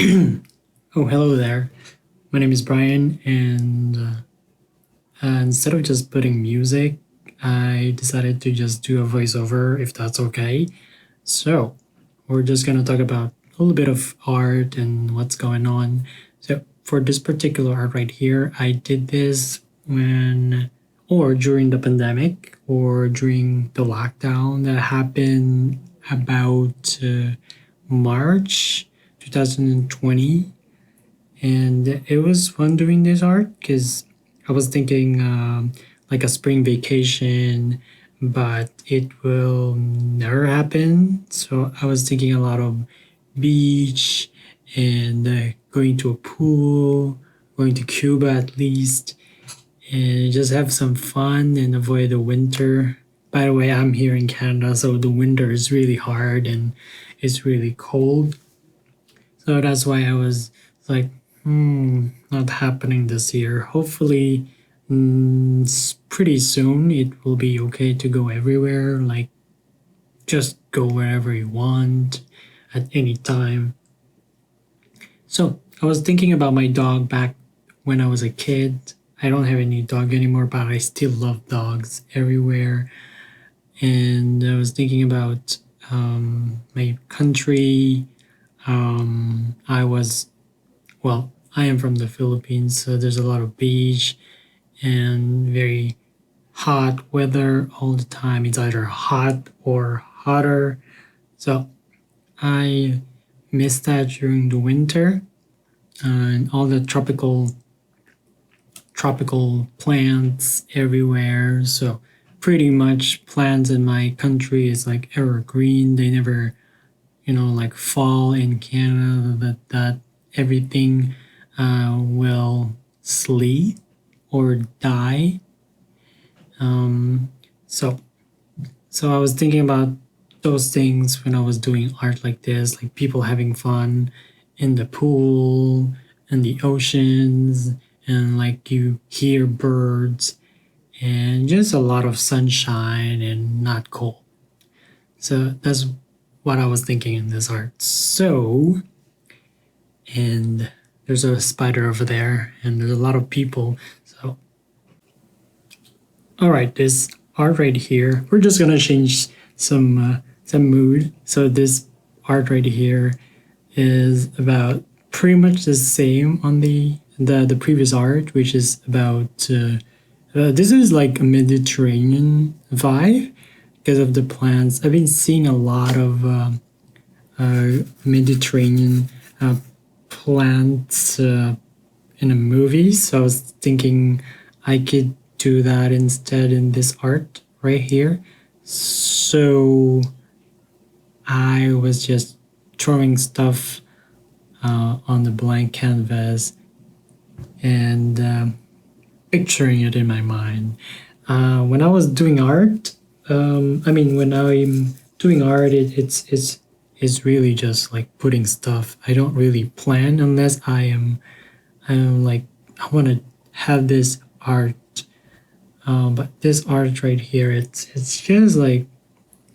Oh, hello there. My name is Brian, and instead of just putting music, I decided to just do a voiceover, if that's okay. So, we're just going to talk about a little bit of art and what's going on. So, for this particular art right here, I did this during the pandemic or during the lockdown that happened about March 2020. And it was fun doing this art because I was thinking like a spring vacation, but it will never happen. So I was thinking a lot of beach and going to a pool, going to Cuba at least, and just have some fun and avoid the winter. By the way, I'm here in Canada, so the winter is really hard and it's really cold. So that's why I was like, not happening this year. Hopefully, pretty soon it will be okay to go everywhere. Like, just go wherever you want at any time. So, I was thinking about my dog back when I was a kid. I don't have any dog anymore, but I still love dogs everywhere. And I was thinking about my country. I am from the Philippines, so there's a lot of beach and very hot weather all the time. It's either hot or hotter. So I miss that during the winter and all the tropical plants everywhere. So pretty much plants in my country is like evergreen. They never, like fall in Canada that everything will sleep or die. So I was thinking about those things when I was doing art like this, like people having fun in the pool and the oceans, and like you hear birds and just a lot of sunshine and not cold. So that's what I was thinking in this art. So, and there's a spider over there, and there's a lot of people. So, all right, this art right here, we're just gonna change some mood. So this art right here is about pretty much the same on the previous art, which is about this is like a Mediterranean vibe because of the plants. I've been seeing a lot of Mediterranean plants in a movie, so I was thinking I could do that instead in this art right here. So I was just throwing stuff on the blank canvas and picturing it in my mind. When I was doing art, when I'm doing art, it's really just like putting stuff. I don't really plan unless I'm like, I want to have this art. But this art right here, it's just like,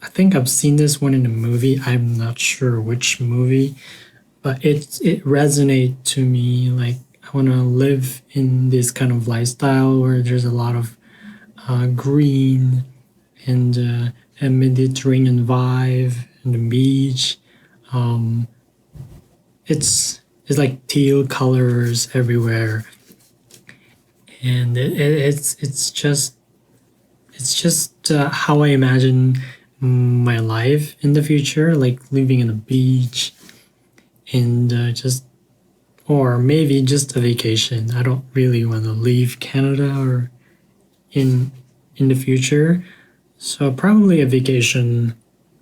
I think I've seen this one in a movie. I'm not sure which movie, but it resonates to me. Like, I want to live in this kind of lifestyle where there's a lot of green and a Mediterranean vibe and the beach. It's like teal colors everywhere, and it's just how I imagine my life in the future, like living in a beach and or maybe just a vacation. I don't really want to leave Canada or in the future, so probably a vacation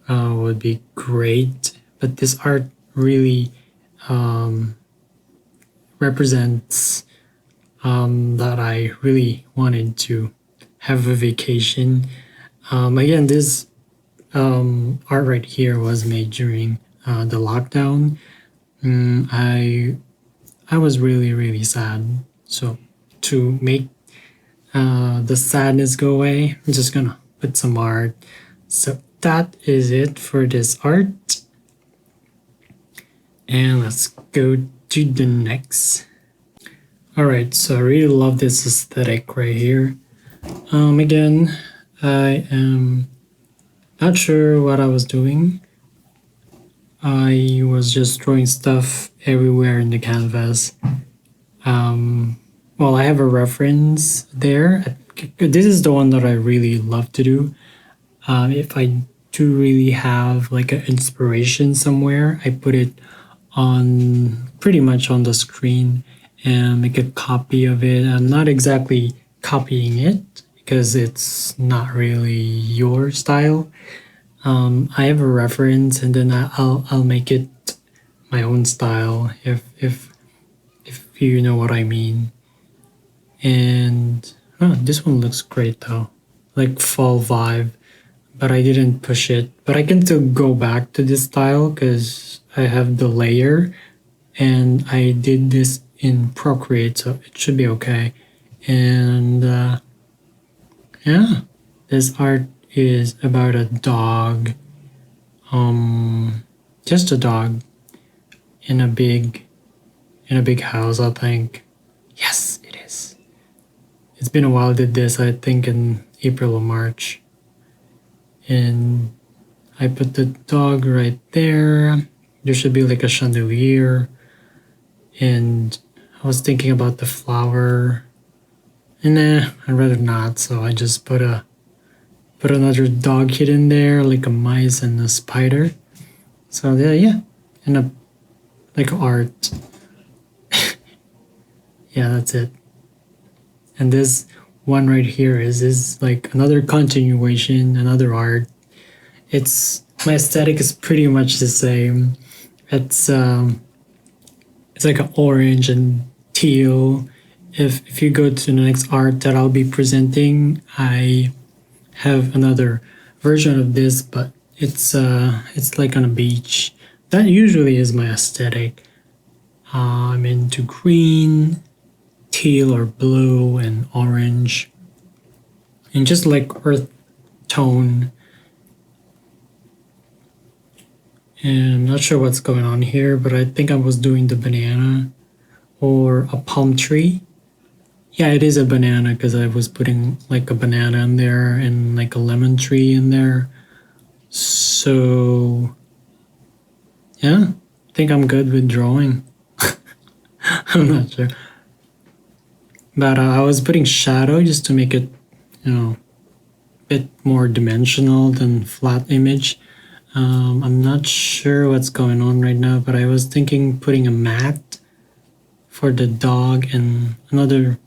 would be great. But this art really represents that I really wanted to have a vacation. Again, this art right here was made during the lockdown. I was really sad. So to make the sadness go away, I'm just gonna put some art. So that is it for this art. And let's go to the next. Alright, so I really love this aesthetic right here. Again, I am not sure what I was doing. I was just drawing stuff everywhere in the canvas. Well, I have a reference there. This is the one that I really love to do. If I do really have like an inspiration somewhere, I put it on pretty much on the screen and make a copy of it. I'm not exactly copying it because it's not really your style. I have a reference and then I'll make it my own style if you know what I mean. And this one looks great though, like fall vibe, but I didn't push it. But I can still go back to this style because I have the layer and I did this in Procreate, so it should be okay. And yeah, this art is about a dog, just a dog in a big house, I think. Yes, it is. It's been a while I did this, I think in April or March. And I put the dog right there. There should be like a chandelier. And I was thinking about the flower. And I'd rather not, so I just put another dog hidden there, like a mice and a spider. So yeah. And a like art. Yeah, that's it. And this one right here is like another continuation, another art. My aesthetic is pretty much the same. It's like an orange and teal. If you go to the next art that I'll be presenting, I have another version of this, but it's like on a beach. That usually is my aesthetic. I'm into green, teal or blue, and orange, and just like earth tone. And I'm not sure what's going on here, but I think I was doing the banana or a palm tree. Yeah, it is a banana because I was putting like a banana in there and like a lemon tree in there. So yeah, I think I'm good with drawing. I'm not sure. But I was putting shadow just to make it, a bit more dimensional than flat image. I'm not sure what's going on right now, but I was thinking putting a mat for the dog and another,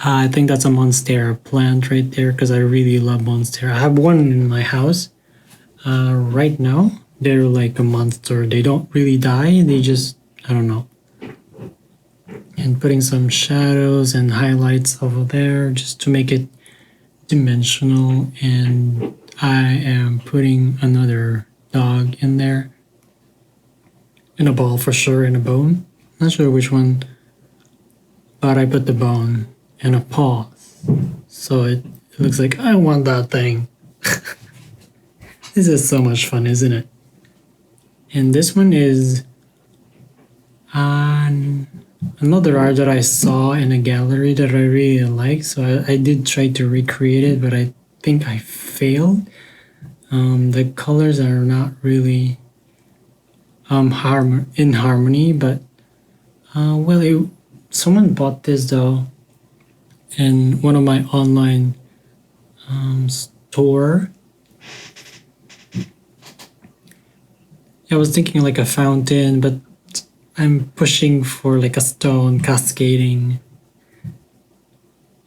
I think that's a monstera plant right there because I really love monstera. I have one in my house. Right now, they're like a monster. They don't really die. They just, I don't know. And putting some shadows and highlights over there just to make it dimensional. And I am putting another dog in there. In a ball for sure, in a bone. Not sure which one. But I put the bone and a paw. So it looks like I want that thing. This is so much fun, isn't it? And this one is another art that I saw in a gallery that I really like. So I did try to recreate it, but I think I failed. The colors are not really in harmony, but someone bought this though in one of my online store. I was thinking like a fountain, but I'm pushing for like a stone cascading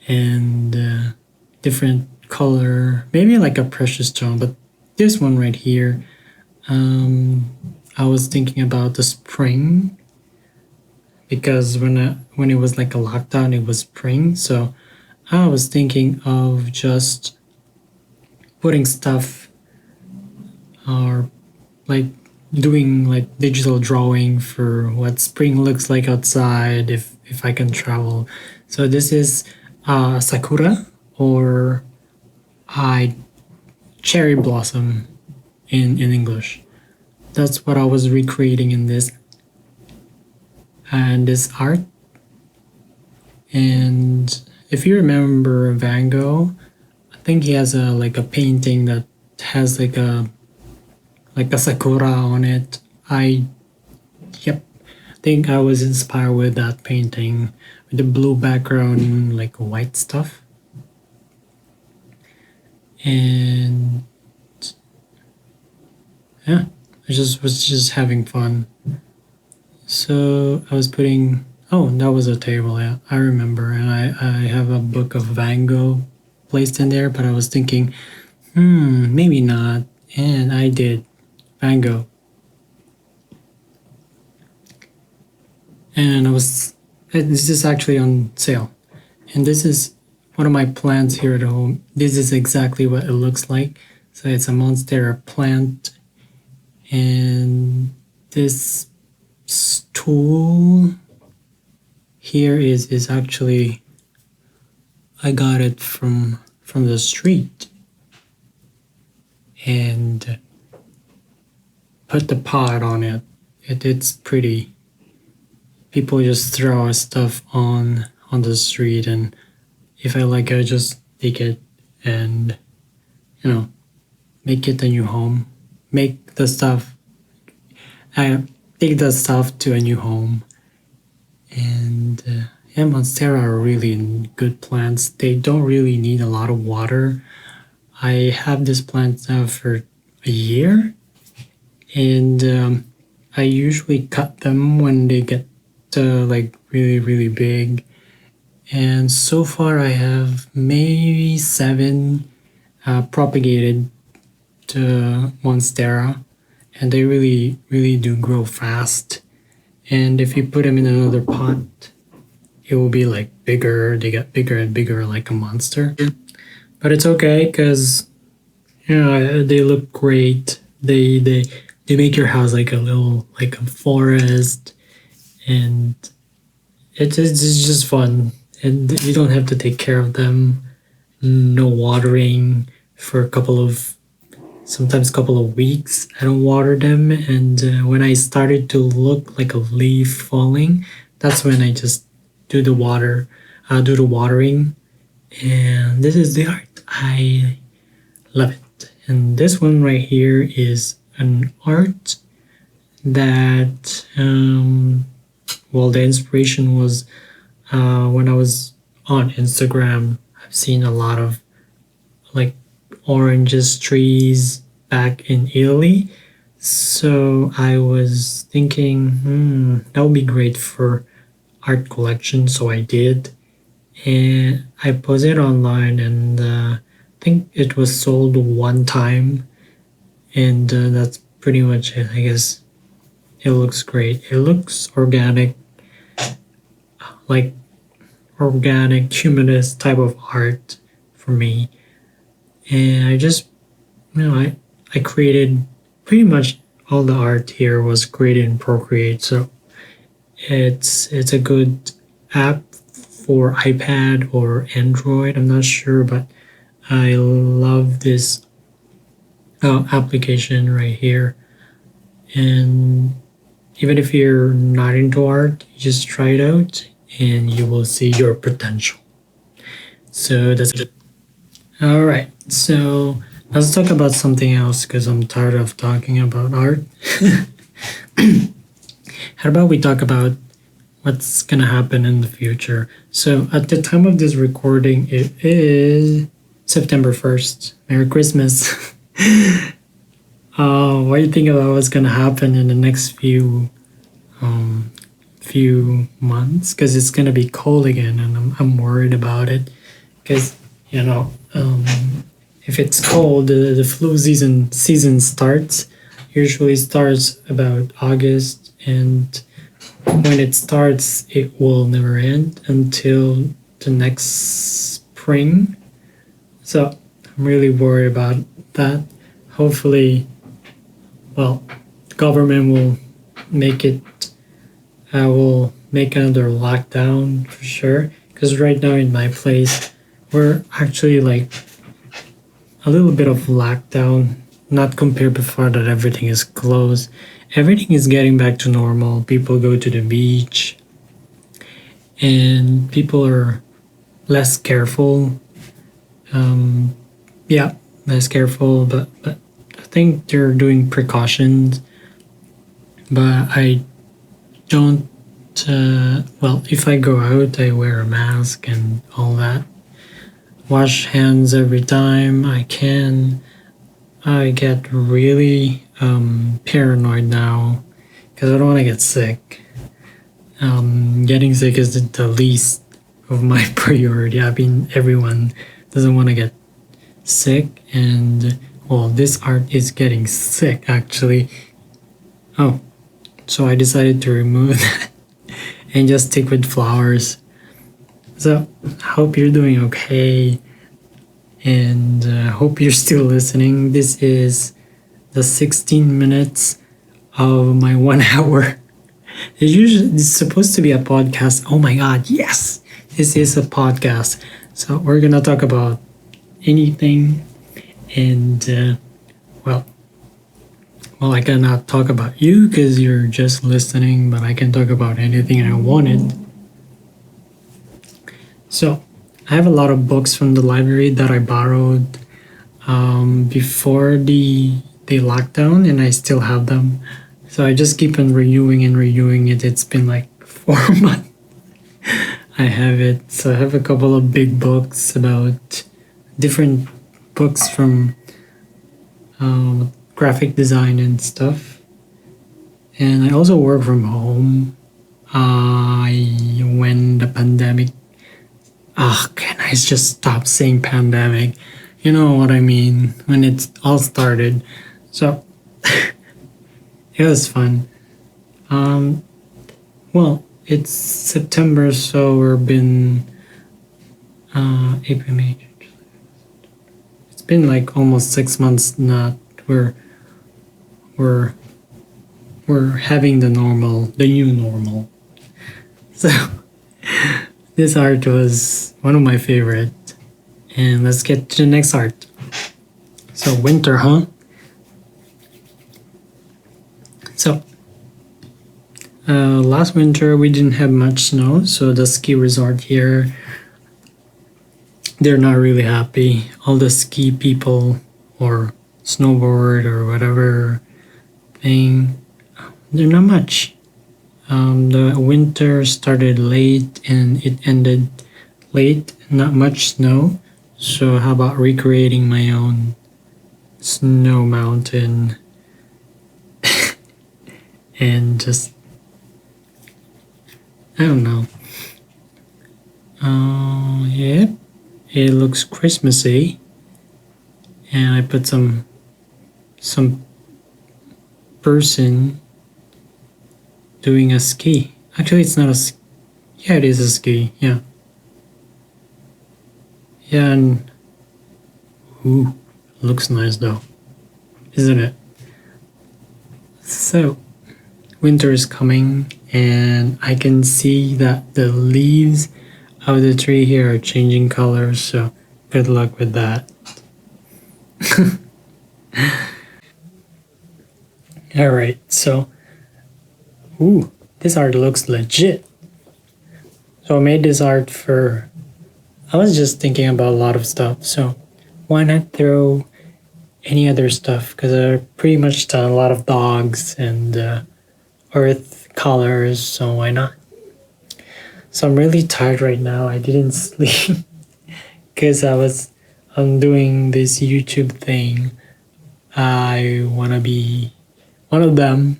and different color, maybe like a precious stone, but this one right here, I was thinking about the spring because when it was like a lockdown, it was spring, so I was thinking of just putting stuff or like doing like digital drawing for what spring looks like outside if I can travel. So this is sakura or cherry blossom in English. That's what I was recreating in this. and this art. And if you remember Van Gogh, I think he has a painting that has like a sakura on it. I think I was inspired with that painting with the blue background, like white stuff. And yeah, I was just having fun. So I was putting, oh, that was a table, yeah, I remember. And I have a book of Van Gogh placed in there, but I was thinking, maybe not. And I did Van Gogh. And this is actually on sale. And this is one of my plants here at home. This is exactly what it looks like. So it's a Monstera plant. And this stool here is actually, I got it from the street. And put the pot on it. It's pretty. People just throw stuff on the street, and if I like it, I just take it and, make it a new home. Make the stuff, take the stuff to a new home. And Monstera are really good plants. They don't really need a lot of water. I have this plant now for a year, and I usually cut them when they get really big. And so far I have maybe 7 propagated Monstera, and they really do grow fast. And if you put them in another pot, it will be like bigger. They get bigger and bigger, like a monster. But it's okay, because they look great. They make your house like a forest. And it's just fun, and you don't have to take care of them. No watering for sometimes a couple of weeks. I don't water them, and when I started to look like a leaf falling, that's when I just do the watering. And this is the art. I love it. And this one right here is an art that the inspiration was when I was on Instagram. I've seen a lot of oranges trees back in Italy. So I was thinking, that would be great for art collection. So I did. And I posted it online, and I think it was sold one time. And that's pretty much it, I guess. It looks great. It looks organic, like organic humanist type of art for me. And I just, I created pretty much all the art here was created in Procreate. So it's a good app for iPad or Android. I'm not sure, but I love this application right here. And even if you're not into art, just try it out and you will see your potential. So that's it. All right, so let's talk about something else, because I'm tired of talking about art. How about we talk about what's gonna happen in the future? So at the time of this recording, it is September 1st. Merry Christmas. What do you think about what's gonna happen in the next few months? Because it's gonna be cold again, and I'm worried about it. Because if it's cold, the flu season starts. Usually starts about August, and when it starts, it will never end until the next spring. So I'm really worried about that. Hopefully, the government will make it. Will make another lockdown for sure. Because right now in my place, we're actually like a little bit of lockdown. Not compared before that everything is closed. Everything is getting back to normal. People go to the beach. and people are less careful. Yeah, less careful, but I think they're doing precautions. But I don't. Well, if I go out, I wear a mask and all that. Wash hands every time I can. I get really paranoid now because I don't want to get sick. Getting sick is the least of my priority. I mean, everyone doesn't want to get sick, and well, this art is getting sick actually. Oh, so I decided to remove that and just stick with flowers. So I hope you're doing okay, and I hope you're still listening. This is the 16 minutes of my 1 hour. It's supposed to be a podcast. Oh my god, yes! This is a podcast. So we're gonna talk about anything, and well, I cannot talk about you because you're just listening, but I can talk about anything I wanted. So I have a lot of books from the library that I borrowed before the lockdown, and I still have them. So I just keep on renewing and renewing it. It's been like 4 months. I have it. So I have a couple of big books about different books from graphic design and stuff. And I also work from home. When the pandemic... can I just stop saying pandemic? You know what I mean, when it all started. So it was fun. Well, it's September, so we've been April, May. It's been like almost 6 months. Not we're having the new normal. So this art was one of my favorite, and let's get to the next art. So winter, huh? So last winter we didn't have much snow, so the ski resort here, they're not really happy. All the ski people or snowboard or whatever thing, they're not much. The winter started late and it ended late, not much snow. So how about recreating my own snow mountain and just, I don't know. Yeah, it looks Christmassy, and I put some person doing a ski. Actually, it's not a ski. Yeah, it is a ski. Yeah. Yeah, and ooh, looks nice though, isn't it? So, winter is coming, and I can see that the leaves of the tree here are changing colors. So, good luck with that. All right, so. Ooh, this art looks legit. So I made this art I was just thinking about a lot of stuff, so why not throw any other stuff? Because I've pretty much done a lot of dogs and earth colors, so why not? So I'm really tired right now. I didn't sleep because I'm doing this YouTube thing. I want to be one of them.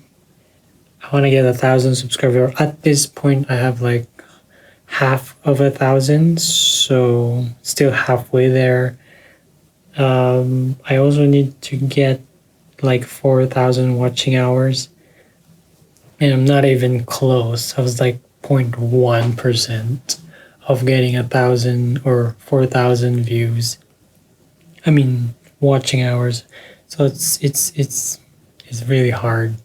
I want to get 1,000 subscribers. At this point, I have like half of 1,000, so still halfway there. I also need to get like 4,000 watching hours, and I'm not even close. I was like 0.1% of getting 1,000 or 4,000 views. I mean, watching hours. So it's really hard.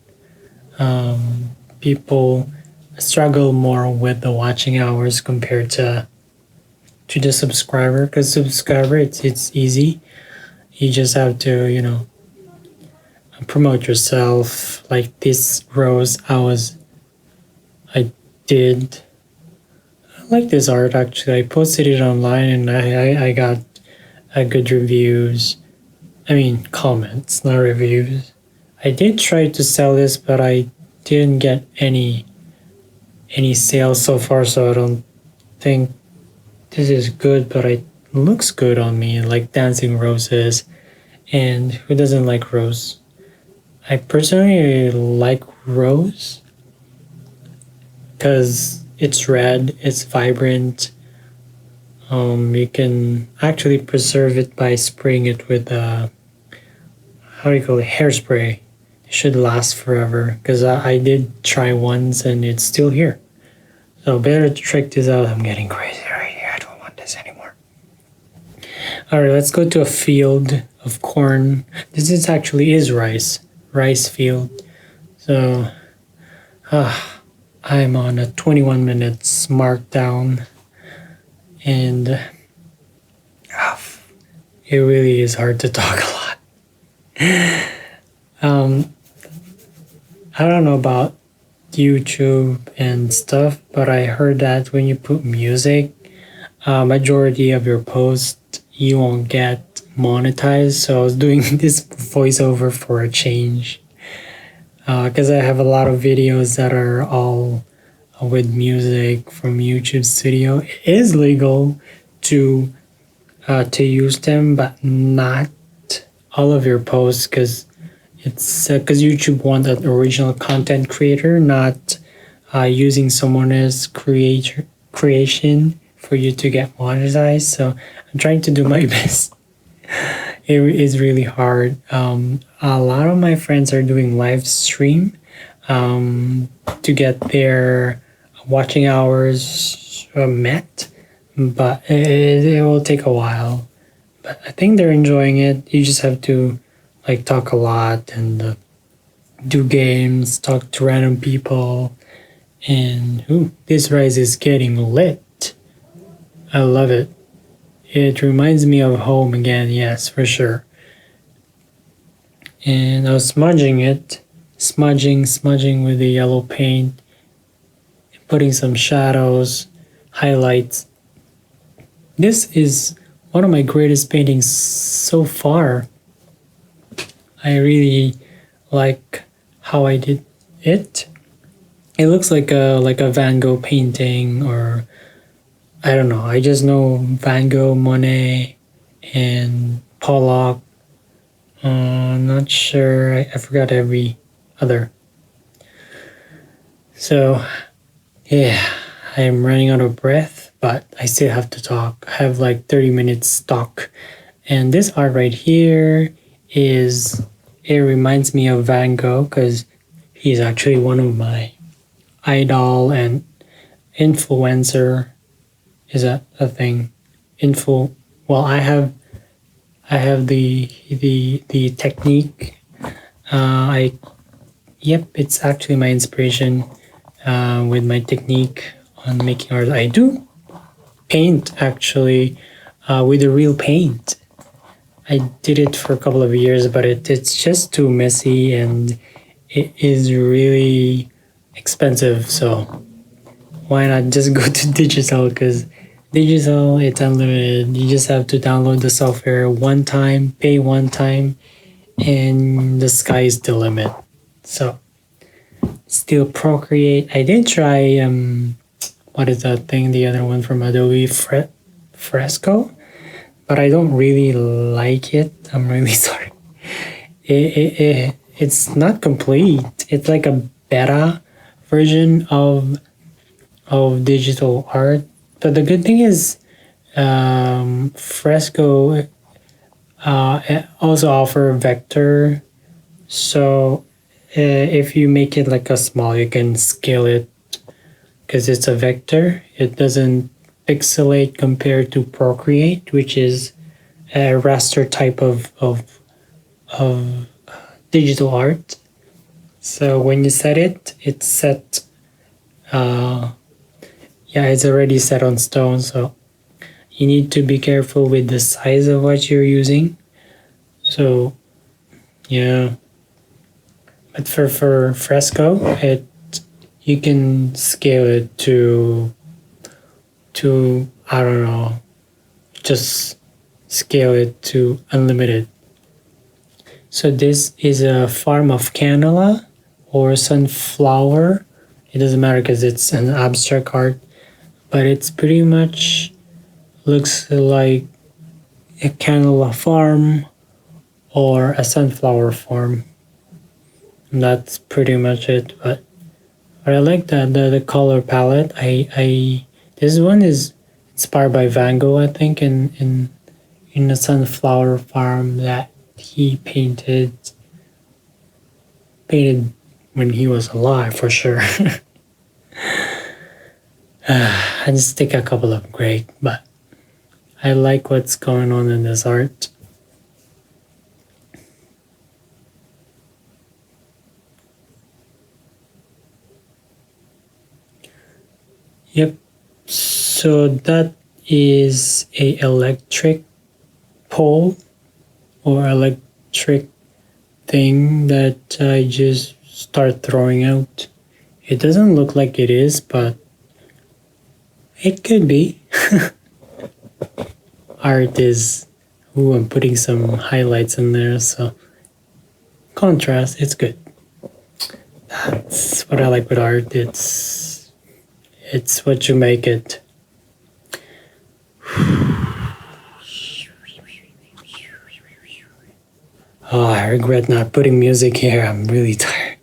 People struggle more with the watching hours compared to the subscriber, because subscriber it's easy. You just have to promote yourself. Like this rose I did like this art actually. I posted it online and I got good reviews. I mean, comments, not reviews. I did try to sell this, but I didn't get any sales so far, so I don't think this is good, but it looks good on me, like dancing roses. And who doesn't like rose? I personally like rose because it's red, it's vibrant. You can actually preserve it by spraying it with how do you call it, hairspray. It should last forever because I did try once and it's still here. So better to check this out. I'm getting crazy right here. I don't want this anymore. All right, let's go to a field of corn. This is actually rice field. So I'm on a 21 minutes markdown, and it really is hard to talk a lot. I don't know about YouTube and stuff, but I heard that when you put music, majority of your posts you won't get monetized. So I was doing this voiceover for a change, because I have a lot of videos that are all with music from YouTube Studio. It is legal to use them, but not all of your posts, because it's because YouTube wants an original content creator, not using someone else's creation for you to get monetized. So I'm trying to do my best. It is really hard. A lot of my friends are doing live stream to get their watching hours met, but it will take a while. But I think they're enjoying it. You just have to like talk a lot and do games, talk to random people, and this rice is getting lit. I love it. It reminds me of home again, yes, for sure. And I was smudging it, smudging with the yellow paint, putting some shadows, highlights. This is one of my greatest paintings so far. I really like how I did it. It looks like a Van Gogh painting, or I don't know. I just know Van Gogh, Monet, and Pollock. I'm not sure. I forgot every other. So, yeah, I'm running out of breath, but I still have to talk. I have like 30 minutes stock. And this art right here it reminds me of Van Gogh because he's actually one of my idol and influencer. Is that a thing? Well, I have the technique. It's actually my inspiration with my technique on making art. I do paint actually with a real paint. I did it for a couple of years, but it's just too messy and it is really expensive. So why not just go to digital? Because digital, it's unlimited. You just have to download the software one time, pay one time, and the sky is the limit. So still Procreate. I did try what is that thing? The other one from Adobe Fresco, but I don't really like it. I'm really sorry. It's not complete. It's like a beta version of digital art. But the good thing is Fresco also offer vector. So if you make it like a small, you can scale it because it's a vector. It doesn't pixelate compared to Procreate, which is a raster type of digital art. So when you set it, it's set. It's already set on stone. So you need to be careful with the size of what you're using. So yeah, but for Fresco, you can scale it to to, I don't know, just scale it to unlimited. So this is a farm of canola or sunflower. It doesn't matter because it's an abstract art, but it's pretty much looks like a canola farm or a sunflower farm. And that's pretty much it. But I like that the color palette. I this one is inspired by Van Gogh, I think, in the sunflower farm that he painted when he was alive, for sure. I just take a couple of break, but I like what's going on in this art. Yep. So that is a electric pole or electric thing that I just start throwing out. It doesn't look like it is, but it could be. Art is, I'm putting some highlights in there, so contrast, it's good. That's what I like with art. It's what you make it. Oh, I regret not putting music here. I'm really tired.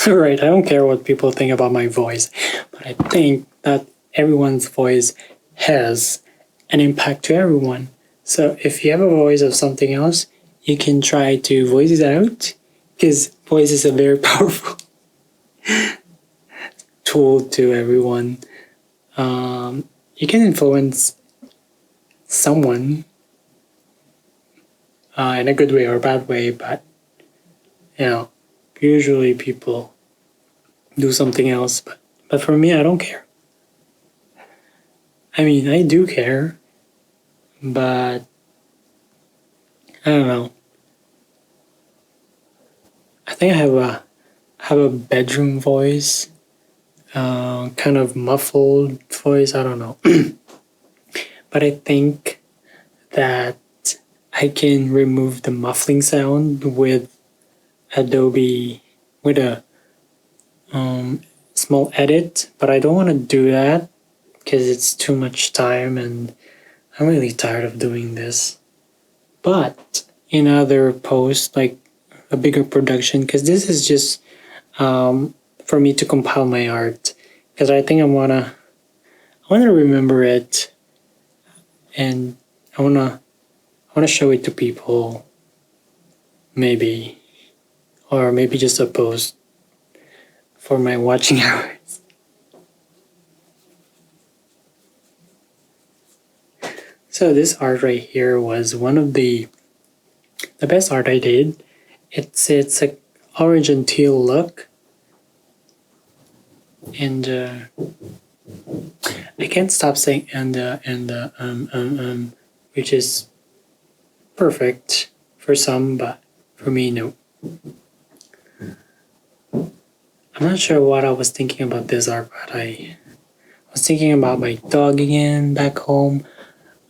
Alright, I don't care what people think about my voice, but I think that everyone's voice has an impact to everyone. So if you have a voice of something else, you can try to voice it out, because voice is a very powerful tool to everyone. You can influence someone in a good way or a bad way, but usually people do something else. But for me, I don't care. I mean, I do care, but I don't know. I think I have a bedroom voice, kind of muffled voice. I don't know, but I think that I can remove the muffling sound with Adobe with a small edit, but I don't want to do that because it's too much time and I'm really tired of doing this. But in other posts, like a bigger production, because this is just for me to compile my art, because I think I wanna remember it, and I wanna show it to people, maybe, or maybe just a post for my watching hours. So this art right here was one of the best art I did. It's a orange and teal look, and I can't stop saying which is perfect for some, but for me, no. I'm not sure what I was thinking about this art, but I was thinking about my dog again back home.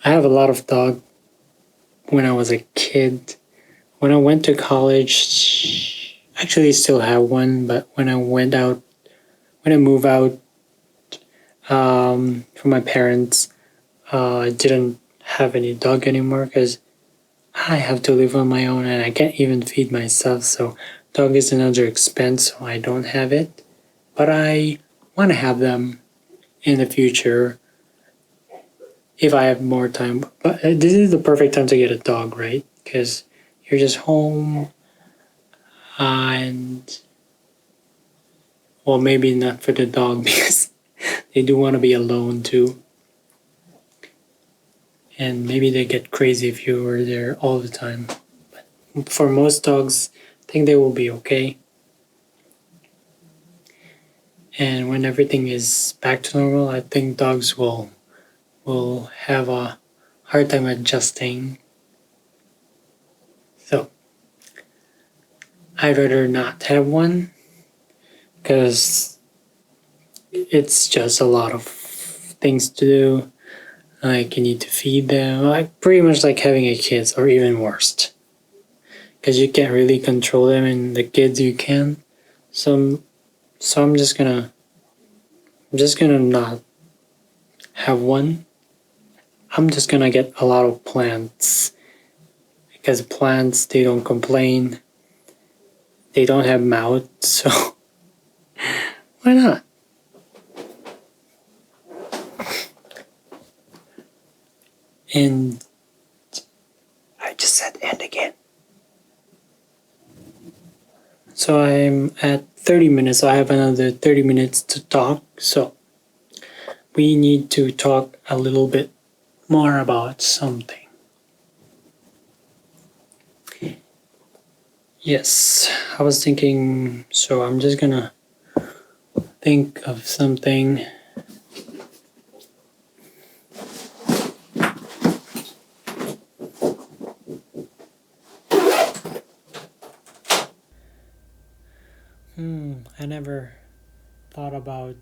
I have a lot of dog when I was a kid. When I went to college, actually still have one, but when I moved out from my parents, I didn't have any dog anymore because I have to live on my own and I can't even feed myself. So dog is another expense, so I don't have it. But I want to have them in the future if I have more time. But this is the perfect time to get a dog, right? Because you're just home and, well, maybe not for the dog because they do want to be alone too. And maybe they get crazy if you were there all the time. But for most dogs, I think they will be okay. And when everything is back to normal, I think dogs will have a hard time adjusting. So I'd rather not have one because it's just a lot of things to do. Like you need to feed them, like pretty much like having a kid, or even worse, because you can't really control them, and the kids you can. So I'm just gonna not have one. I'm just gonna get a lot of plants, because plants, they don't complain, they don't have mouths, so why not? And I just said and again. So I'm at 30 minutes, so I have another 30 minutes to talk. So we need to talk a little bit more about something. Yes, I was thinking, so I'm just gonna think of something. I never thought about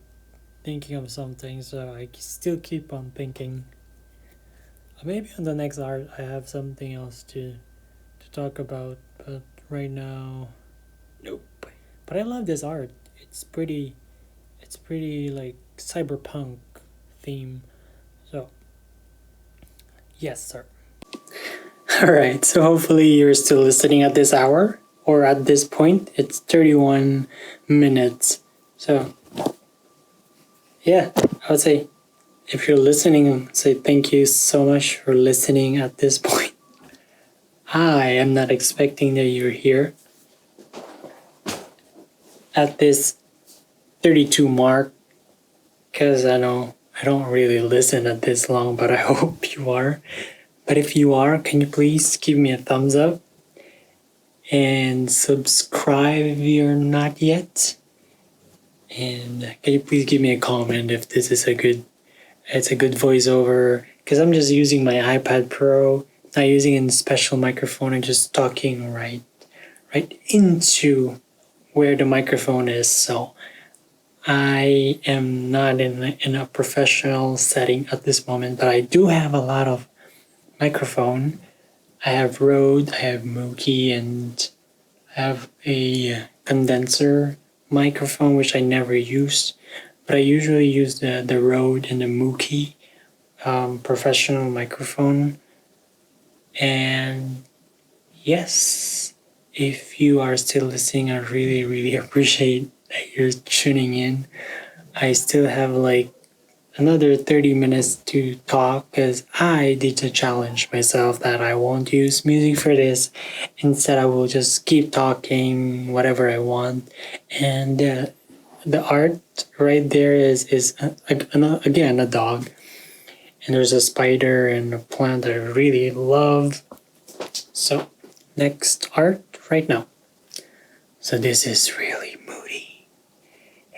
thinking of something, so I still keep on thinking. Maybe on the next art I have something else to talk about, but right now, nope. But I love this art. It's pretty like cyberpunk theme. So yes, sir. Alright, so hopefully you're still listening at this hour, or at this point. It's 31 minutes. So yeah, I would say, if you're listening, say thank you so much for listening at this point. I am not expecting that you're here at this 32 mark, because I know I don't really listen at this long, but I hope you are. But if you are, can you please give me a thumbs up and subscribe if you're not yet? And can you please give me a comment if this is a good voiceover, because I'm just using my iPad Pro, not using a special microphone, and just talking right into where the microphone is. So I am not in a professional setting at this moment, but I do have a lot of microphone. I have Rode, I have Mookie, and I have a condenser microphone, which I never used, but I usually use the Rode and the Mookie professional microphone. And yes, if you are still listening, I really appreciate that you're tuning in. I still have like another 30 minutes to talk, because I did to challenge myself that I won't use music for this. Instead, I will just keep talking whatever I want. And the art right there is again a dog, and there's a spider and a plant that I really love. So next art right now. So this is really moody,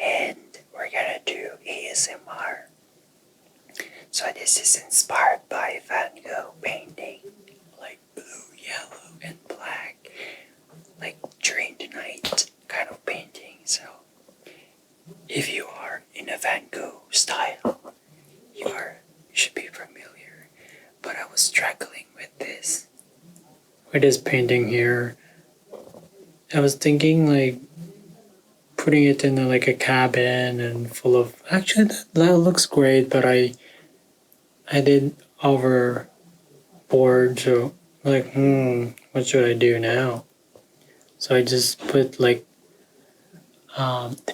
and we're gonna do ASMR. So this is inspired by Van Gogh painting, like blue, yellow, and black, like during the night kind of painting. So if you are in a Van Gogh style, you should be familiar. But I was struggling with this painting here. I was thinking like putting it in like a cabin and full of. Actually, that looks great, but I did overboard. So like, what should I do now? So I just put like.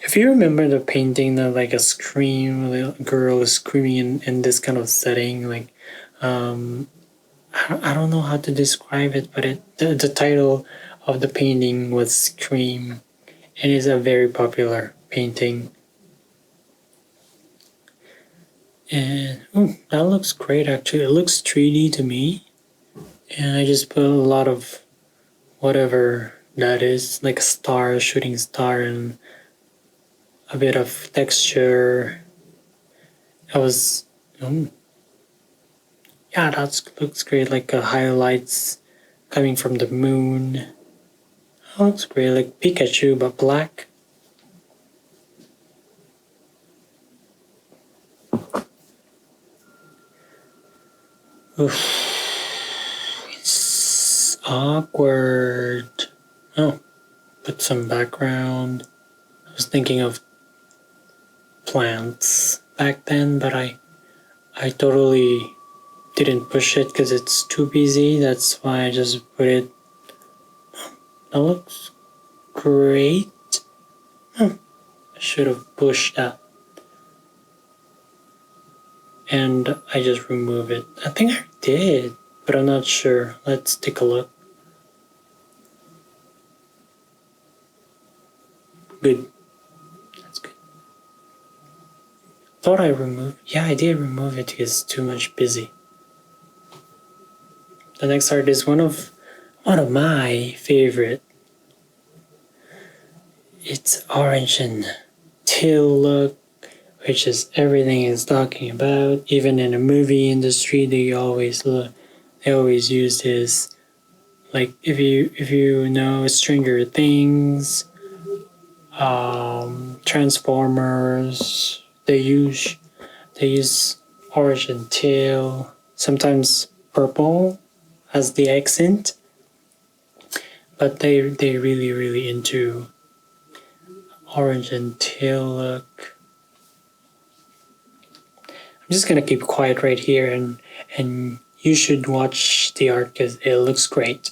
If you remember the painting, that like a girl is screaming in this kind of setting, like, I don't know how to describe it, but the title of the painting was Scream, and it's a very popular painting. And that looks great actually. It looks 3D to me, and I just put a lot of whatever that is, like a star, a shooting star, and a bit of texture. I was, yeah, that looks great, like highlights coming from the moon. That looks great, like Pikachu but black. It's awkward. Oh, put some background. I was thinking of plants back then, but I totally didn't push it because it's too busy. That's why I just put it. That looks great. I should have pushed that. And I just remove it. I think I did, but I'm not sure. Let's take a look. Good. That's good. Thought I removed. Yeah, I did remove it because it's too much busy. The next art is one of my favorite. It's orange and teal look, which is everything is talking about. Even in the movie industry, they always use this. Like if you know Stranger Things, Transformers, they use orange and teal, sometimes purple as the accent, but they really into orange and teal look. I'm just gonna keep quiet right here, and you should watch the art because it looks great.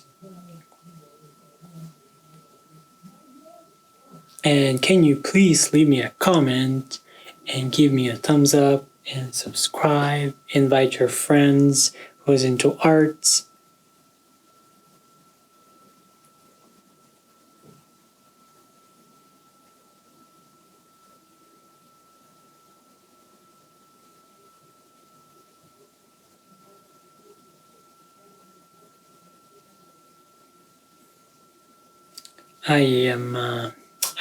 And can you please leave me a comment and give me a thumbs up and subscribe, invite your friends who's into arts.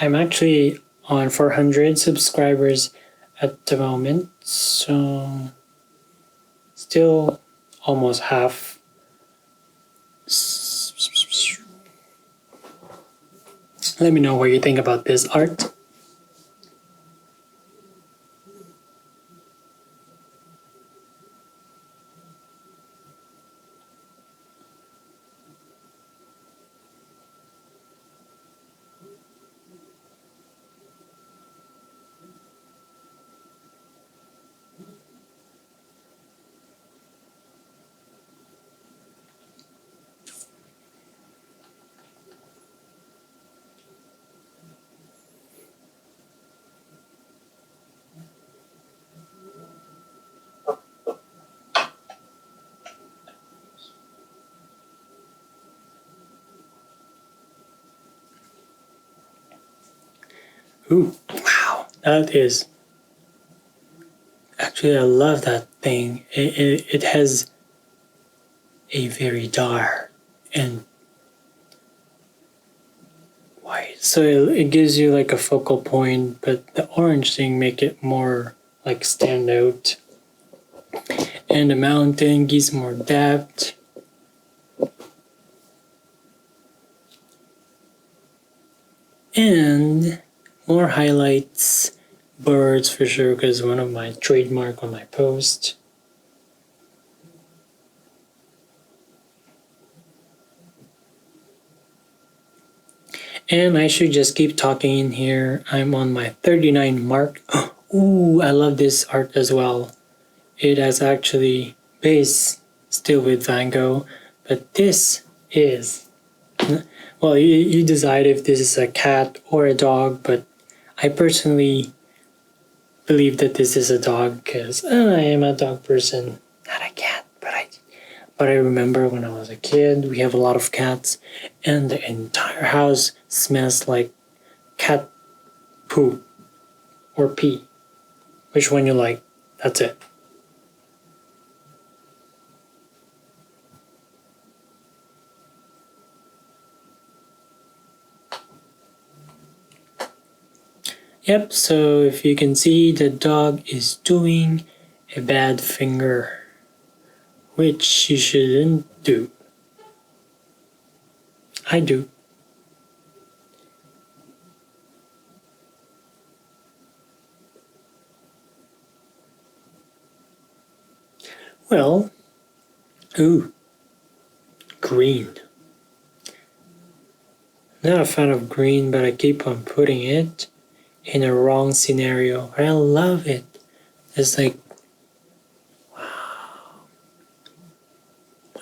I'm actually on 400 subscribers at the moment, so still almost half. Let me know what you think about this art. Ooh, wow, that is. Actually, I love that thing. It has a very dark and white. So it gives you like a focal point, but the orange thing make it more like stand out. And the mountain gives more depth. And more highlights, birds for sure, because one of my trademark on my post. And I should just keep talking in here. I'm on my 39 mark. Ooh, I love this art as well. It has actually base still with Van Gogh, but this is, well, you decide if this is a cat or a dog, but I personally believe that this is a dog because I am a dog person, not a cat, but I remember when I was a kid, we have a lot of cats, and the entire house smells like cat poo or pee. Which one you like? That's it. Yep, so if you can see, the dog is doing a bad finger, which you shouldn't do. I do. Well, Ooh, green. Not a fan of green, but I keep on putting it in a wrong scenario. I love it. It's like, wow.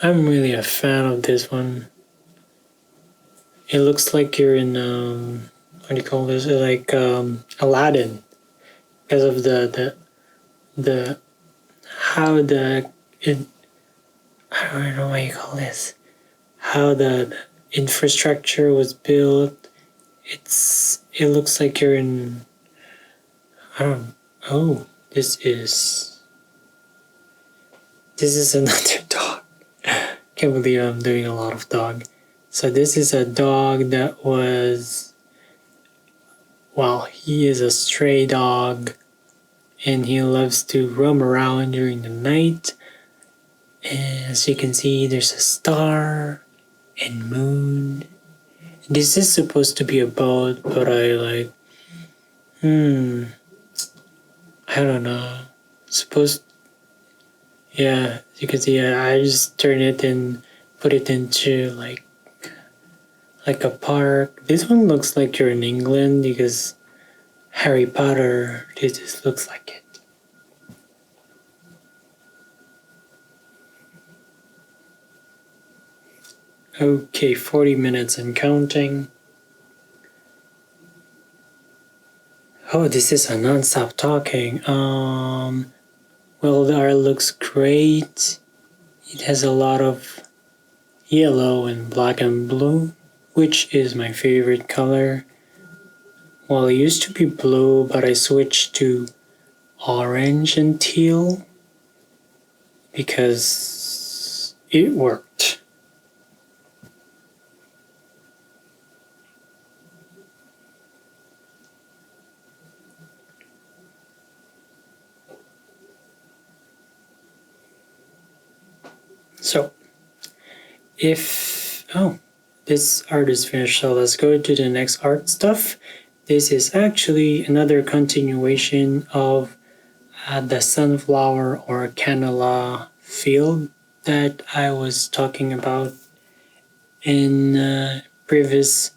I'm really a fan of this one. It looks like you're in, what do you call this? Like Aladdin, because of the how the it, I don't know what you call this. How the infrastructure was built. It looks like you're in. I don't. Oh, this is another dog. Can't believe I'm doing a lot of dog. So this is a dog that was. Well, he is a stray dog, and he loves to roam around during the night. And as you can see, there's a star and moon. This is supposed to be a boat, but I don't know. Yeah, you can see I just turn it and put it into like a park. This one looks like you're in England because Harry Potter, this just looks like it. Okay, 40 minutes and counting. Oh, this is a non-stop talking. Well, the art looks great. It has a lot of yellow and black and blue, which is my favorite color. Well, it used to be blue, but I switched to orange and teal because it worked. So, this art is finished, so let's go to the next art stuff. This is actually another continuation of the sunflower or canola field that I was talking about in previous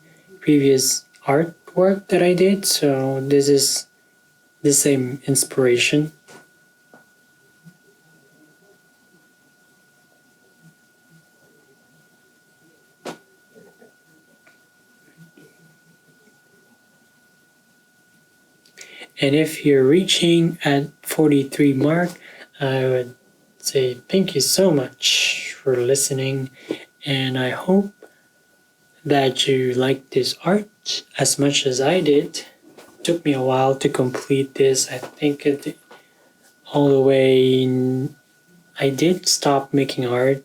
artwork that I did. So this is the same inspiration. And if you're reaching at 43 mark, I would say thank you so much for listening, and I hope that you liked this art as much as I did. It took me a while to complete this. I think all the way I did stop making art.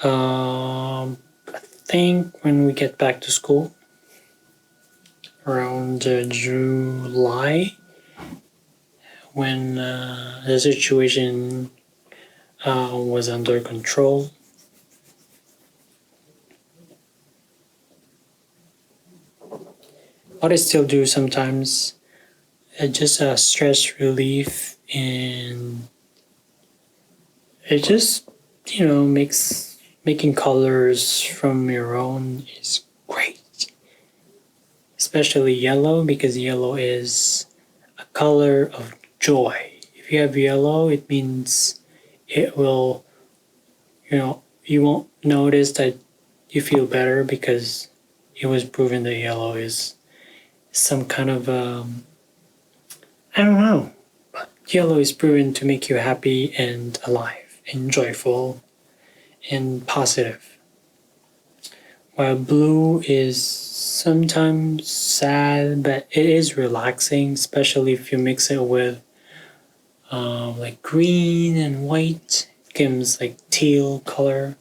I think when we get back to school around July, when the situation was under control. What I still do sometimes, just a stress relief, and it just makes making colors from your own is great. Especially yellow, because yellow is a color of joy. If you have yellow, it means it will, you won't notice that you feel better because it was proven that yellow is some kind of, I don't know, but yellow is proven to make you happy and alive and joyful and positive. While blue is sometimes sad, but it is relaxing, especially if you mix it with like green and white. It gives like teal color.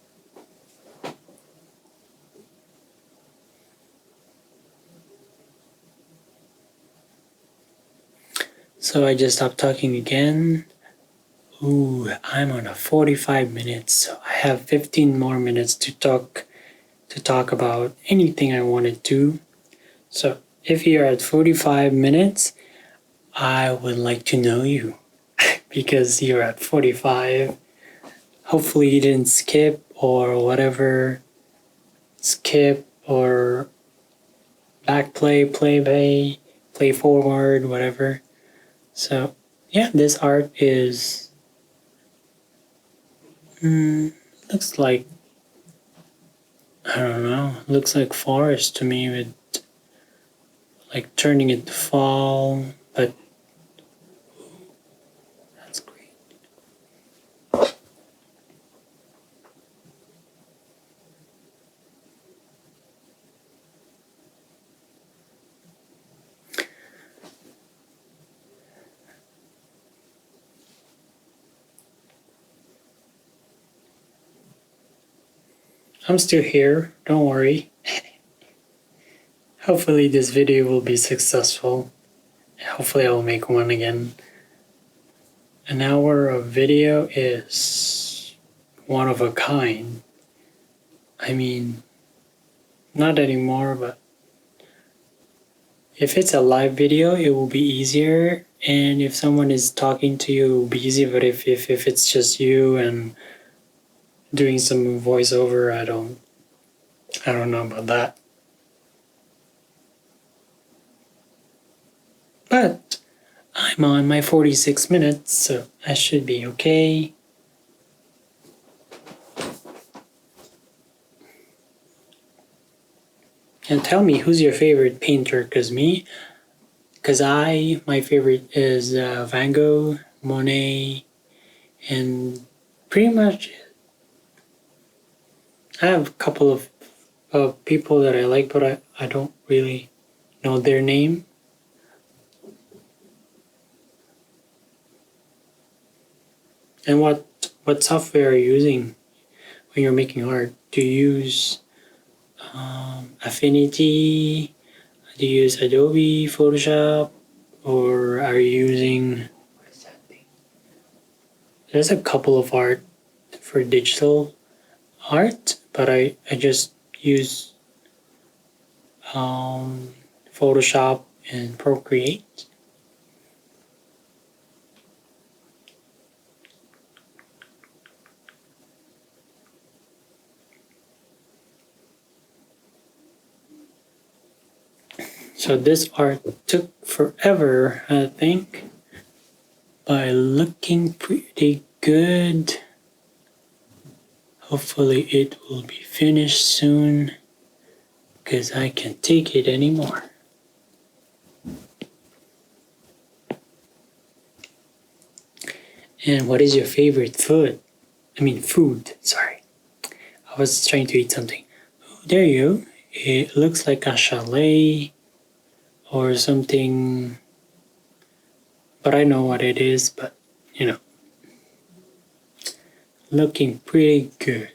So I just stopped talking again. Ooh, I'm on a 45 minutes, so I have 15 more minutes to talk about anything I wanted to. So if you're at 45 minutes, I would like to know you because you're at 45. hopefully you didn't skip or whatever. Skip or back play, play forward, whatever. So yeah, this art is looks like, I don't know, looks like forest to me, with like turning it to fall, but that's great. I'm still here, don't worry. Hopefully this video will be successful. Hopefully I will make one again. An hour of video is one of a kind. I mean, not anymore, but if it's a live video, it will be easier. And if someone is talking to you, it will be easy. But if it's just you and doing some voiceover, I don't know about that. But I'm on my 46 minutes, so I should be okay. And tell me, who's your favorite painter? Because my favorite is Van Gogh, Monet, and pretty much I have a couple of people that I like, but I don't really know their name. And what software are you using when you're making art? Do you use Affinity? Do you use Adobe, Photoshop, or are you using, what is that thing? There's a couple of art for digital art, but I just use Photoshop and Procreate. So this art took forever, I think, but looking pretty good. Hopefully it will be finished soon, because I can't take it anymore. And what is your favorite food? Sorry. I was trying to eat something. Oh, there you go. It looks like a chalet or something, but I know what it is, but looking pretty good.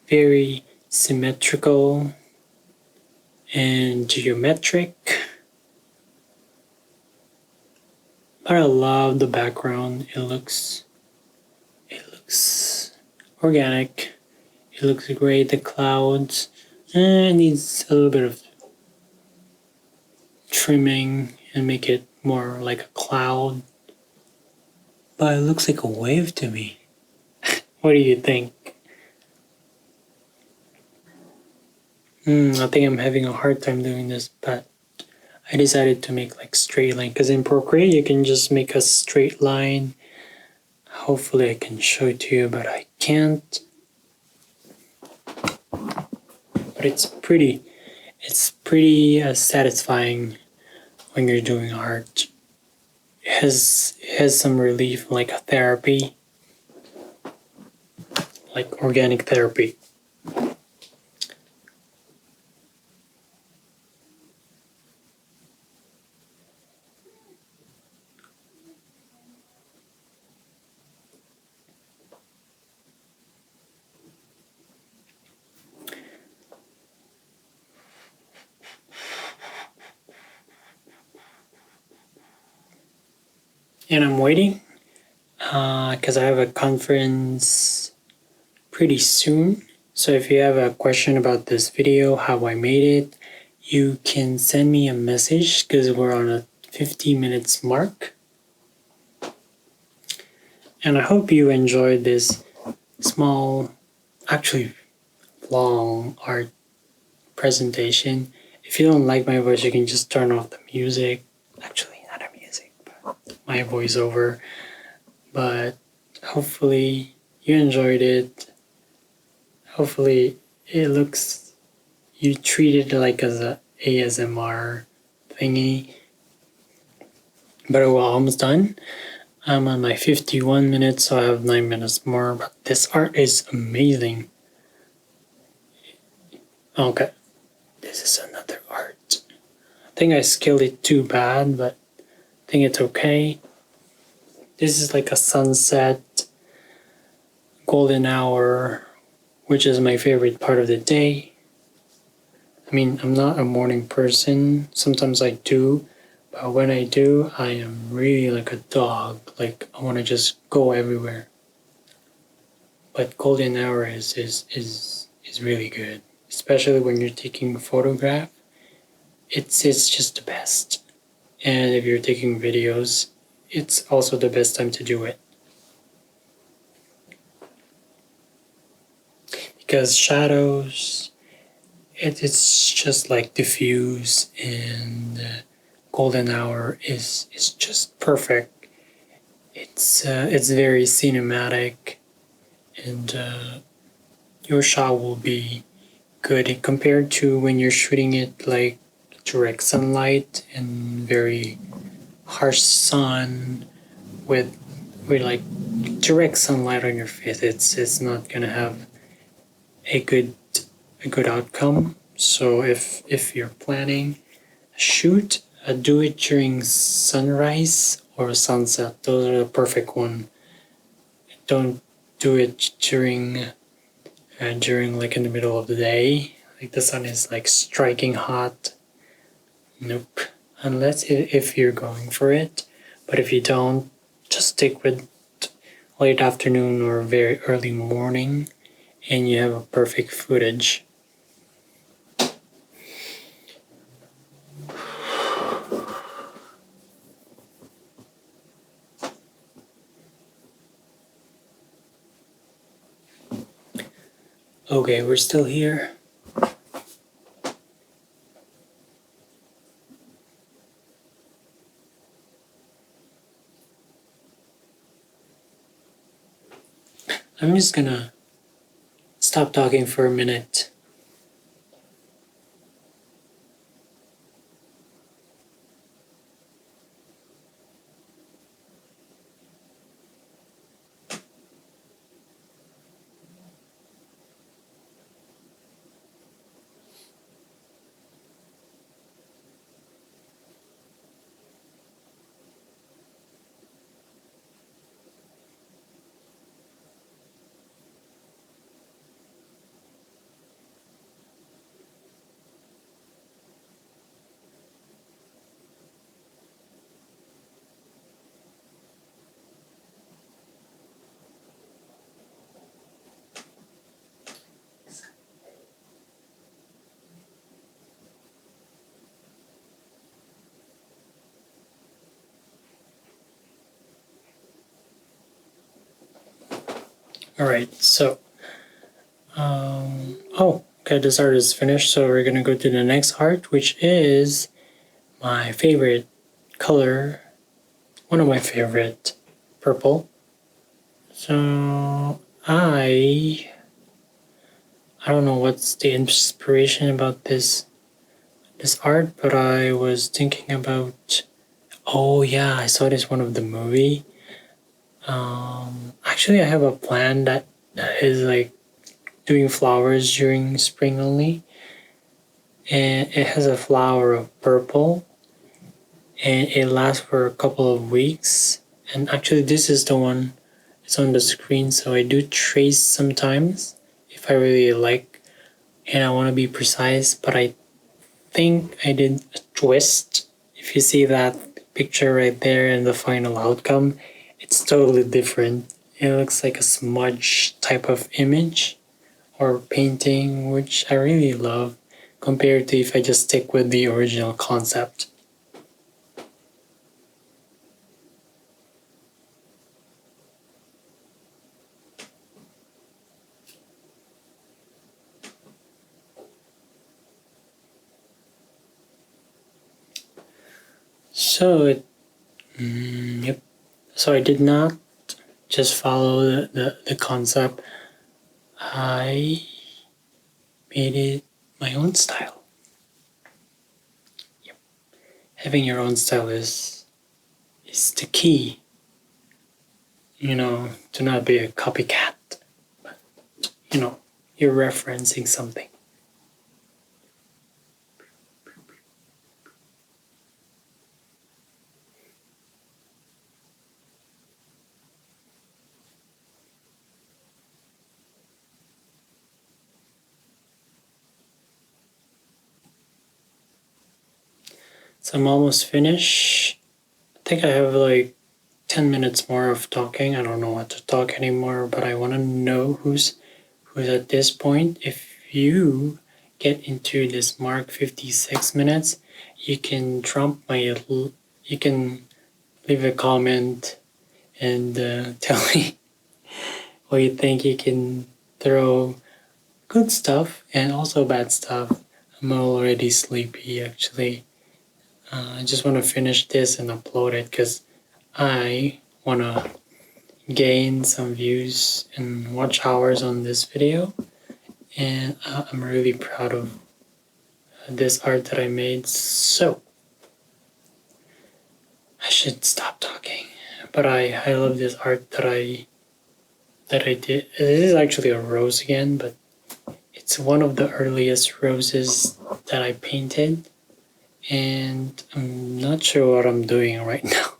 Very symmetrical and geometric. But I love the background. It looks organic. It looks great. The clouds, it needs a little bit of trimming and make it more like a cloud. But it looks like a wave to me. What do you think? I think I'm having a hard time doing this, but I decided to make like straight line, because in Procreate you can just make a straight line. Hopefully I can show it to you, but I can't. But it's pretty satisfying when you're doing art. It has some relief, like a therapy, like organic therapy. And I'm waiting because I have a conference pretty soon. So if you have a question about this video, how I made it, you can send me a message, because we're on a 50 minutes mark. And I hope you enjoyed this small, actually long art presentation. If you don't like my voice, you can just turn off the music. Actually, not the music, but my voiceover. But hopefully you enjoyed it. Hopefully it looks, you treat it like as a ASMR thingy. But we're almost done. I'm on my 51 minutes, so I have 9 minutes more. But this art is amazing. Okay, this is another art. I think I scaled it too bad, but I think it's okay. This is like a sunset, golden hour, which is my favorite part of the day. I mean, I'm not a morning person. Sometimes I do, but when I do, I am really like a dog. Like I want to just go everywhere. But golden hour is really good, especially when you're taking a photograph. It's just the best. And if you're taking videos, it's also the best time to do it. Because shadows, it's just like diffuse, and golden hour is just perfect. It's very cinematic, and your shot will be good compared to when you're shooting it like direct sunlight and very harsh sun with like direct sunlight on your face. It's not gonna have a good outcome. So if you're planning a shoot, do it during sunrise or sunset. Those are the perfect one. Don't do it during like in the middle of the day, like the sun is like striking hot. Nope. Unless if you're going for it, but if you don't, just stick with late afternoon or very early morning, and you have a perfect footage. Okay, we're still here. I'm just gonna stop talking for a minute. Alright, so okay, this art is finished, so we're gonna go to the next art, which is my favorite color, one of my favorite, purple. So I don't know what's the inspiration about this art, but I was thinking about, oh yeah, I saw this one of the movie. Actually I have a plant that is like doing flowers during spring only, and it has a flower of purple, and it lasts for a couple of weeks. And actually this is the one, it's on the screen, so I do trace sometimes if I really like and I want to be precise, but I think I did a twist. If you see that picture right there and the final outcome, it's totally different. It looks like a smudge type of image or painting, which I really love compared to if I just stick with the original concept. So yep. So I did not just follow the concept. I made it my own style. Yep. Having your own style is the key. To not be a copycat. But, you're referencing something. So I'm almost finished. I think I have like 10 minutes more of talking. I don't know what to talk anymore, but I want to know who's at this point. If you get into this mark 56 minutes, you can you can leave a comment and tell me what you think. You can throw good stuff and also bad stuff. I'm already sleepy actually. I just want to finish this and upload it because I want to gain some views and watch hours on this video. And I'm really proud of this art that I made. So I should stop talking. But I love this art that I did. This is actually a rose again, but it's one of the earliest roses that I painted. And I'm not sure what I'm doing right now.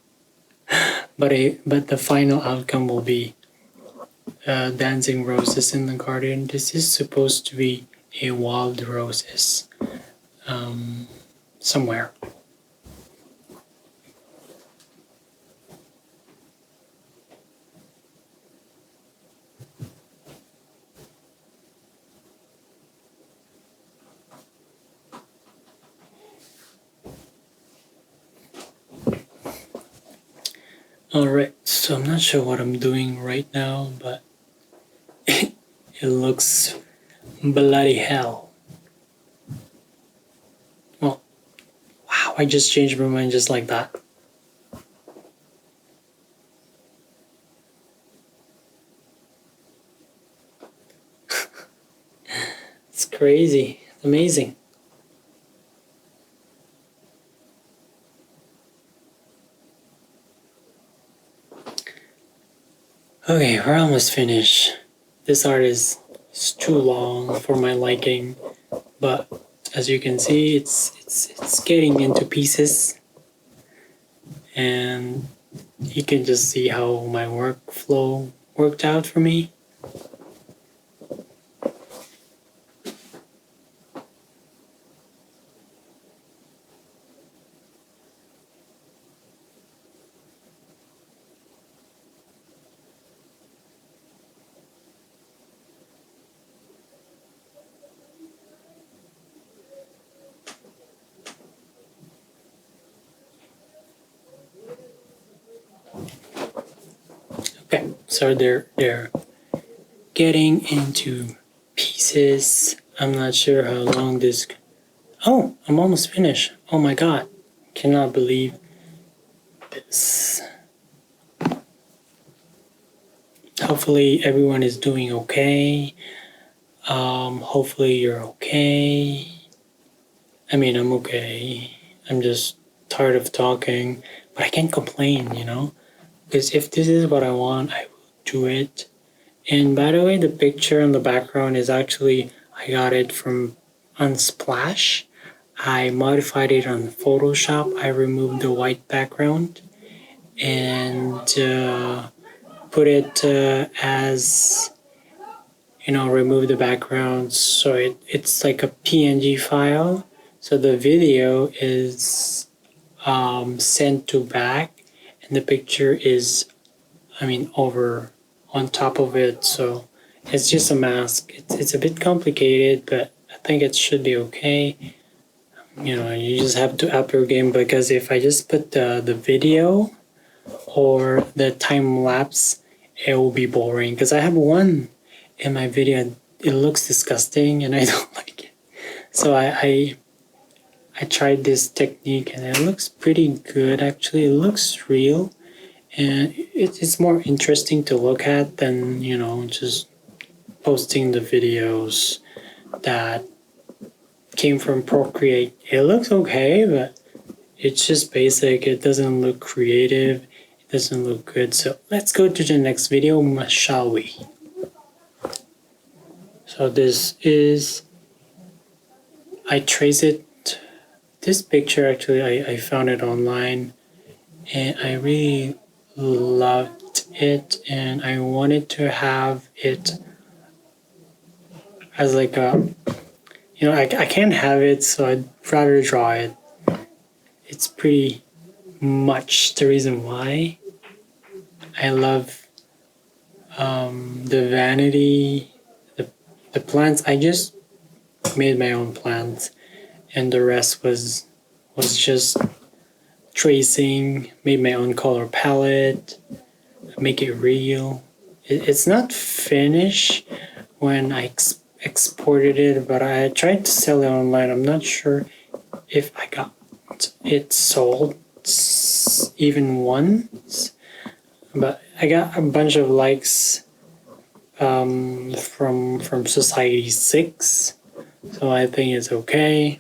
but the final outcome will be dancing roses in the garden. This is supposed to be a wild roses somewhere. Alright, so I'm not sure what I'm doing right now, but it looks bloody hell. Well, wow, I just changed my mind just like that. It's crazy. It's amazing. Okay, we're almost finished. This art is too long for my liking, but as you can see, it's getting into pieces, and you can just see how my workflow worked out for me. Okay, so they're getting into pieces. I'm not sure how long this. Oh, I'm almost finished. Oh my god, cannot believe this. Hopefully everyone is doing okay. Hopefully you're okay. I mean, I'm okay. I'm just tired of talking, but I can't complain, because if this is what I want, I will do it. And by the way, the picture in the background is actually, I got it from Unsplash. I modified it on Photoshop. I removed the white background and put it as, remove the background. So it's like a PNG file. So the video is sent to back and the picture is, over on top of it. So it's just a mask. It's a bit complicated, but I think it should be okay. You just have to up your game, because if I just put the video or the time lapse, it will be boring, because I have one in my video. It looks disgusting and I don't like it. So I I tried this technique and it looks pretty good actually. It looks real and it's more interesting to look at than, just posting the videos that came from Procreate. It looks okay, but it's just basic. It doesn't look creative. It doesn't look good. So let's go to the next video, shall we? So this is, I trace it. This picture actually, I found it online and I really loved it and I wanted to have it as like a, I can't have it, so I'd rather draw it. It's pretty much the reason why I love the vanity, the plants. I just made my own plants and the rest was just tracing, made my own color palette, make it real. It's not finished when I exported it, but I tried to sell it online. I'm not sure if I got it sold even once, but I got a bunch of likes from Society 6, so I think it's okay.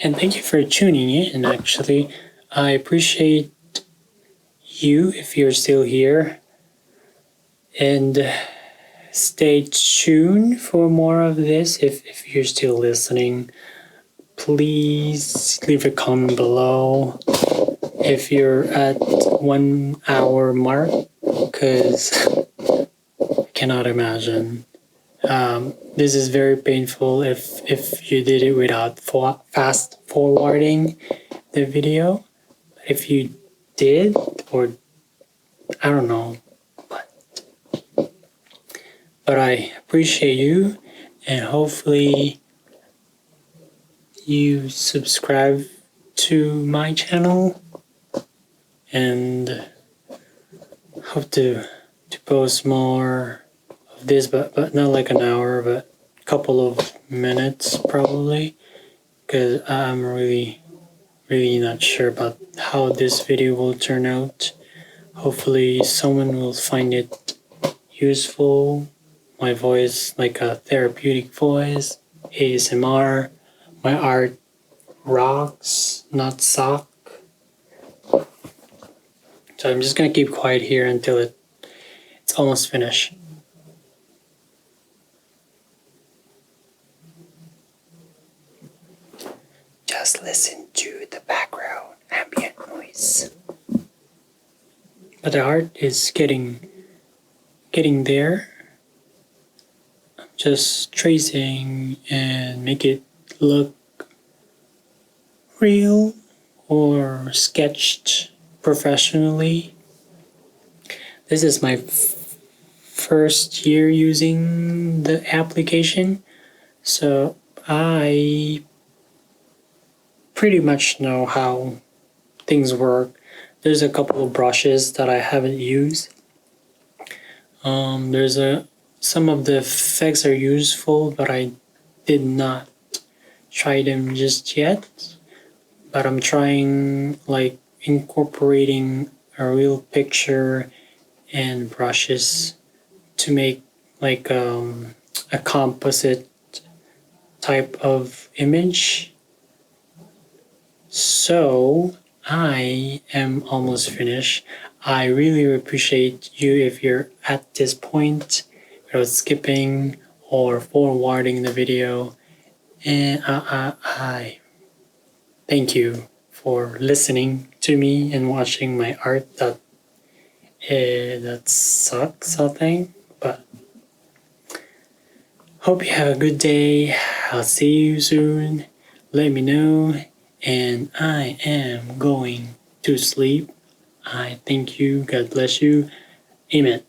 And thank you for tuning in, actually. I appreciate you if you're still here. And stay tuned for more of this. If you're still listening, please leave a comment below if you're at 1 hour mark, because I cannot imagine. This is very painful if you did it without fast forwarding the video. If you did, or I don't know, but I appreciate you, and hopefully you subscribe to my channel, and hope to post more of this, but not like an hour, but a couple of minutes probably, because I'm really not sure about how this video will turn out. Hopefully someone will find it useful. My voice, like a therapeutic voice, ASMR. My art rocks, not suck. So I'm just gonna keep quiet here until it's almost finished. Just listen to the background ambient noise. But the art is getting there. I'm just tracing and make it look real or sketched professionally. This is my first year using the application, so I pretty much know how things work. There's a couple of brushes that I haven't used. Some of the effects are useful, but I did not try them just yet. But I'm trying like incorporating a real picture and brushes to make like a composite type of image. So I am almost finished. I really appreciate you if you're at this point without skipping or forwarding the video. And I thank you for listening to me and watching my art that sucks, I think. But hope you have a good day. I'll see you soon. Let me know. And I am going to sleep. I thank you. God bless you. Amen.